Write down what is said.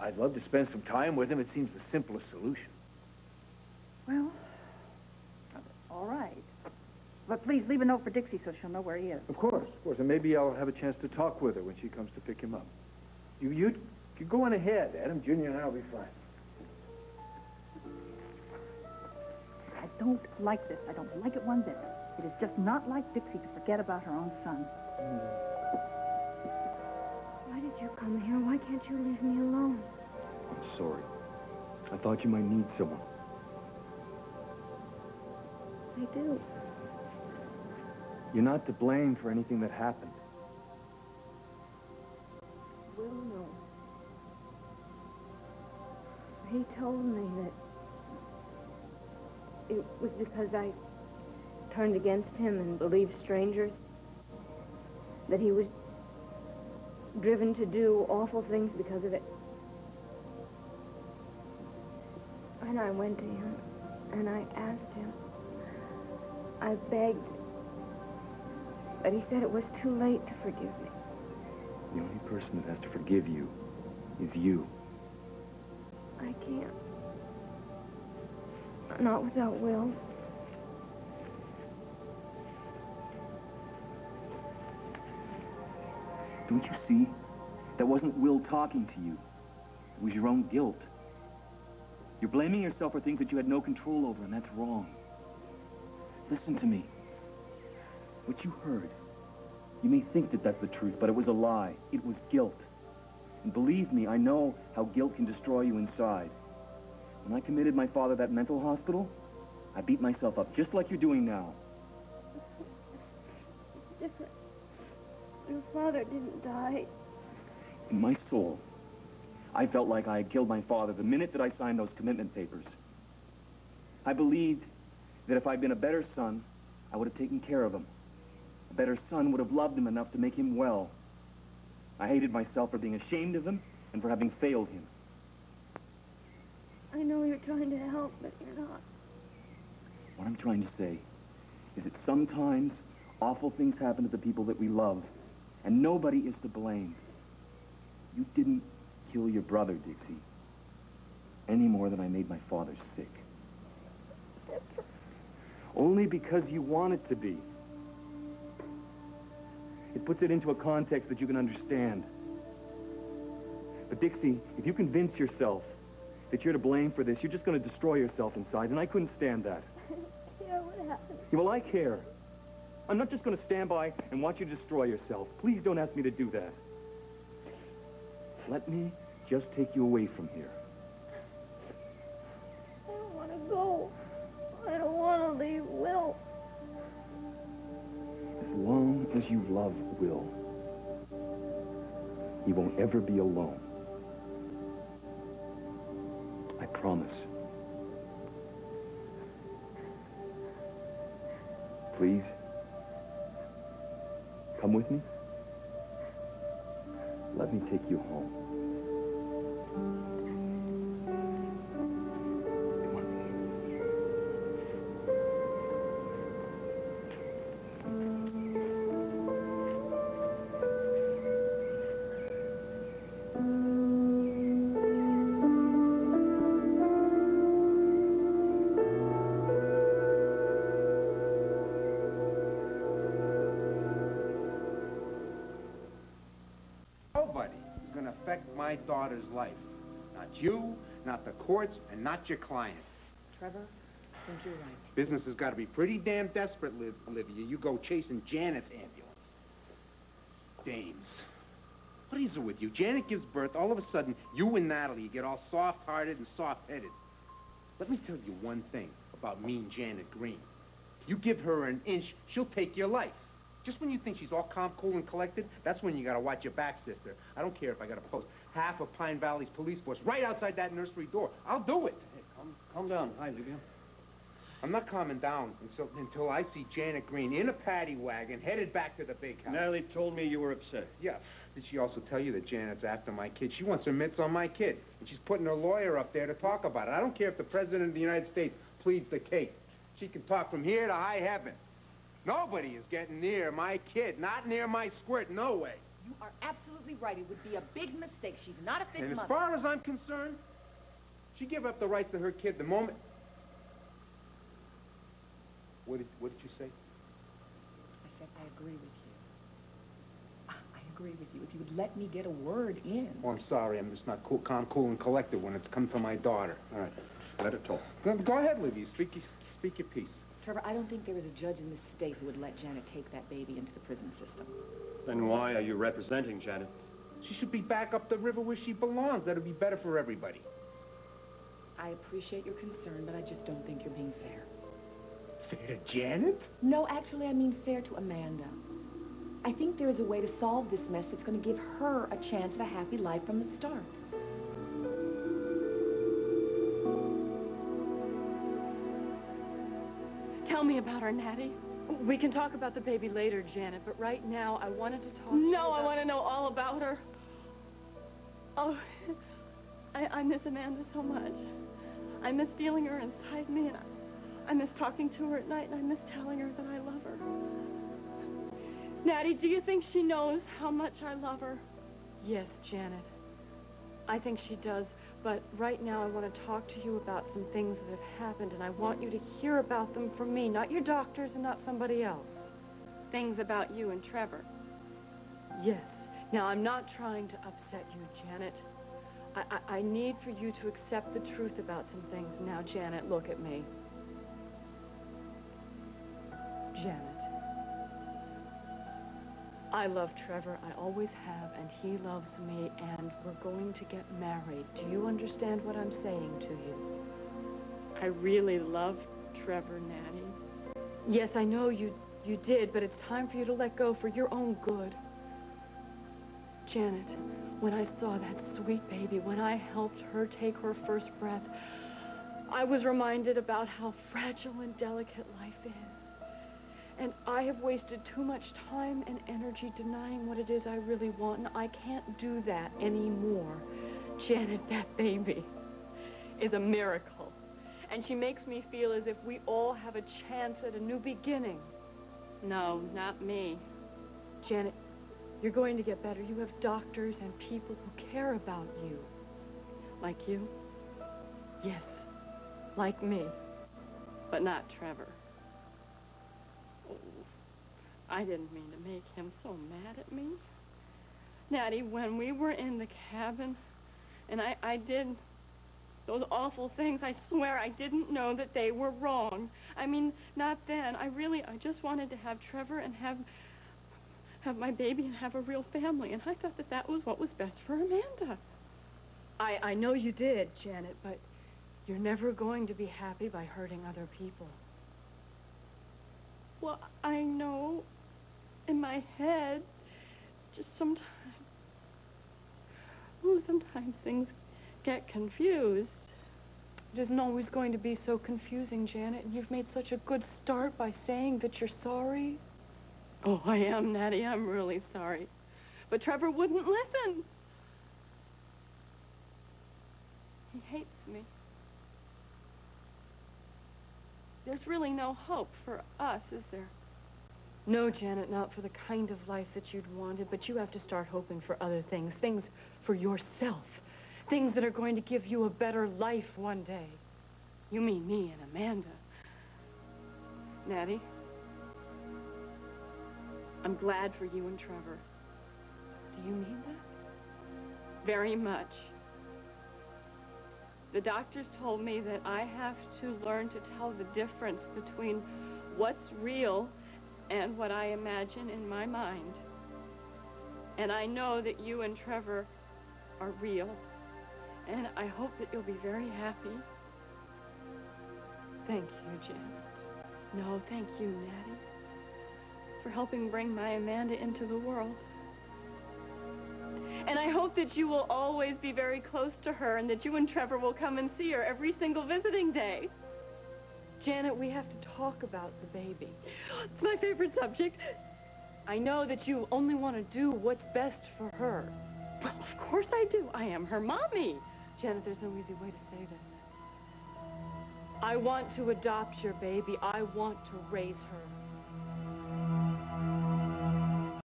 I'd love to spend some time with him. It seems the simplest solution. Well, all right. But please leave a note for Dixie so she'll know where he is. Of course. And maybe I'll have a chance to talk with her when she comes to pick him up. You go on ahead. Adam Jr. and I'll be fine. I don't like this. I don't like it one bit. It is just not like Dixie to forget about her own son. Why did you come here? Why can't you leave me alone? I'm sorry. I thought you might need someone. I do. You're not to blame for anything that happened. Will knows. He told me that it was because I turned against him and believed strangers, that he was driven to do awful things because of it. And I went to him, and I asked him. I begged, but he said it was too late to forgive me. The only person that has to forgive you is you. I can't. Not without Will. Don't you see? That wasn't Will talking to you. It was your own guilt. You're blaming yourself for things that you had no control over, and that's wrong. Listen to me. What you heard, you may think that that's the truth, but it was a lie. It was guilt. And believe me, I know how guilt can destroy you inside. When I committed my father to that mental hospital, I beat myself up, just like you're doing now. It's different. Your father didn't die. In my soul, I felt like I had killed my father the minute that I signed those commitment papers. I believed that if I'd been a better son, I would have taken care of him. A better son would have loved him enough to make him well. I hated myself for being ashamed of him and for having failed him. I know you're trying to help, but you're not. What I'm trying to say is that sometimes awful things happen to the people that we love, and nobody is to blame. You didn't kill your brother, Dixie, any more than I made my father sick. Only because you want it to be. It puts it into a context that you can understand. But Dixie, if you convince yourself that you're to blame for this, you're just going to destroy yourself inside, and I couldn't stand that. Yeah, what happened? Yeah, well, I care. I'm not just going to stand by and watch you destroy yourself. Please don't ask me to do that. Let me just take you away from here. I don't want to go. I don't want to leave Will. As long as you love Will, he won't ever be alone. I promise. Please, come with me. Let me take you home. Nobody is going to affect my daughter's life. Not you, not the courts, and not your client. Trevor, I think you're right. Business has got to be pretty damn desperate, Olivia. You go chasing Janet's ambulance. Dames. What is it with you? Janet gives birth, all of a sudden, you and Natalie get all soft-hearted and soft-headed. Let me tell you one thing about mean Janet Green. You give her an inch, she'll take your life. Just when you think she's all calm, cool, and collected, that's when you gotta watch your back, sister. I don't care if I gotta post half of Pine Valley's police force right outside that nursery door. I'll do it. Hey, calm down. Hi, Olivia. I'm not calming down until I see Janet Green in a paddy wagon headed back to the big house. Natalie told me you were upset. Yeah. Did she also tell you that Janet's after my kid? She wants her mitts on my kid, and she's putting her lawyer up there to talk about it. I don't care if the President of the United States pleads the case. She can talk from here to high heaven. Nobody is getting near my kid, not near my squirt, no way. You are absolutely right. It would be a big mistake. She's not a fit And mother. as far as I'm concerned, she gave up the rights to her kid the moment... What did you say? I said I agree with you. I agree with you. If you would let me get a word in. Oh, I'm sorry. I'm just not cool, calm, cool, and collected when it's come from my daughter. All right, let her talk. Go ahead, Livy. Speak your piece. Trevor, I don't think there is a judge in this state who would let Janet take that baby into the prison system. Then why are you representing Janet? She should be back up the river where she belongs. That'd be better for everybody. I appreciate your concern, but I just don't think you're being fair. Fair to Janet? No, actually, I mean fair to Amanda. I think there is a way to solve this mess that's going to give her a chance at a happy life from the start. Tell me about her, Natty. We can talk about the baby later, Janet, but right now I wanted to talk to you about... I want to know all about her. Oh, I miss Amanda so much. I miss feeling her inside me, and I miss talking to her at night, and I miss telling her that I love her. Natty, do you think she knows how much I love her? Yes, Janet. I think she does. But right now I want to talk to you about some things that have happened, and I want you to hear about them from me, not your doctors and not somebody else. Things about you and Trevor. Yes. Now, I'm not trying to upset you, Janet. I need for you to accept the truth about some things. Now, Janet, look at me. Janet. I love Trevor, I always have, and he loves me, and we're going to get married. Do you understand what I'm saying to you? I really love Trevor, Natty. Yes, I know you did, but it's time for you to let go for your own good. Janet, when I saw that sweet baby, when I helped her take her first breath, I was reminded about how fragile and delicate life is. And I have wasted too much time and energy denying what it is I really want, and I can't do that anymore. Janet, that baby is a miracle. And she makes me feel as if we all have a chance at a new beginning. No, not me. Janet, you're going to get better. You have doctors and people who care about you. Like you? Yes, like me. But not Trevor. I didn't mean to make him so mad at me. Natty, when we were in the cabin, and I did those awful things, I swear I didn't know that they were wrong. I mean, not then. I just wanted to have Trevor and have my baby and have a real family, and I thought that that was what was best for Amanda. I know you did, Janet, but you're never going to be happy by hurting other people. Well, I know in my head, just sometimes things get confused. It isn't always going to be so confusing, Janet, and you've made such a good start by saying that you're sorry. Oh, I am, Natty. I'm really sorry. But Trevor wouldn't listen. He hates me. There's really no hope for us, is there? No, Janet, not for the kind of life that you'd wanted, but you have to start hoping for other things, things for yourself, things that are going to give you a better life one day. You mean me and Amanda. Natty, I'm glad for you and Trevor. Do you mean that? Very much. The doctors told me that I have to learn to tell the difference between what's real and what I imagine in my mind. And I know that you and Trevor are real. And I hope that you'll be very happy. Thank you, Janet. No, thank you, Natty, for helping bring my Amanda into the world. And I hope that you will always be very close to her and that you and Trevor will come and see her every single visiting day. Janet, we have to talk about the baby. It's my favorite subject. I know that you only want to do what's best for her. Well, of course I do. I am her mommy. Janet, there's no easy way to say this. I want to adopt your baby. I want to raise her.